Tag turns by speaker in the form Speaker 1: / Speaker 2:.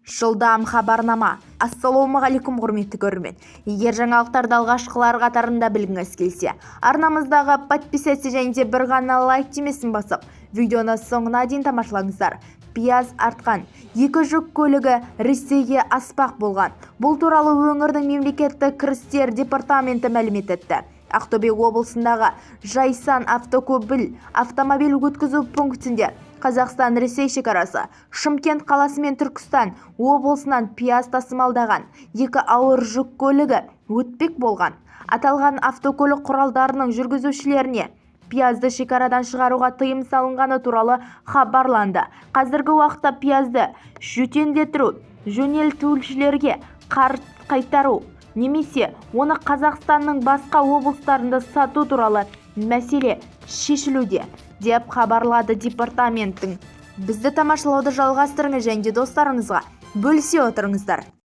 Speaker 1: Жылдам хабарнама. Ассалаумағалейкум құрметті көрермен. Егер жаңалықтарды алғашқылар қатарында білгіңіз келсе, арнамыздағы подписаться және бір ғана лайк түймесін басып, видеоны соңына дейін тамашалаңыздар. Пияз артқан. 2 жүк көлігі Ресейге аспақ болған. Бұл туралы өңірдің мемлекеттік кірістер департаменті мәлімет етті. Ақтөбе облысындағы Жайсан автомобиль өткізу пунктінде Қазақстан-Ресей шекарасы, Шымкент қаласы мен Түркістан облысынан пияз тасымалдаған 2 ауыр жүк көлігі өтпек болған. Аталған автокөлік құралдарының жүргізушілеріне пиязды шекарадан шығаруға тыйым салынғаны туралы хабарланды. Қазіргі уақытта пиязды жөтелдету, жөнелтушілерге қайтару немесе оны Қазақстанның басқа облыстарында сату туралы мәселе шешілуде, деп хабарлады департаменттің. Бізді тамашалауды жалғастырыңыз және достарыңызға бөлісе отырыңыздар.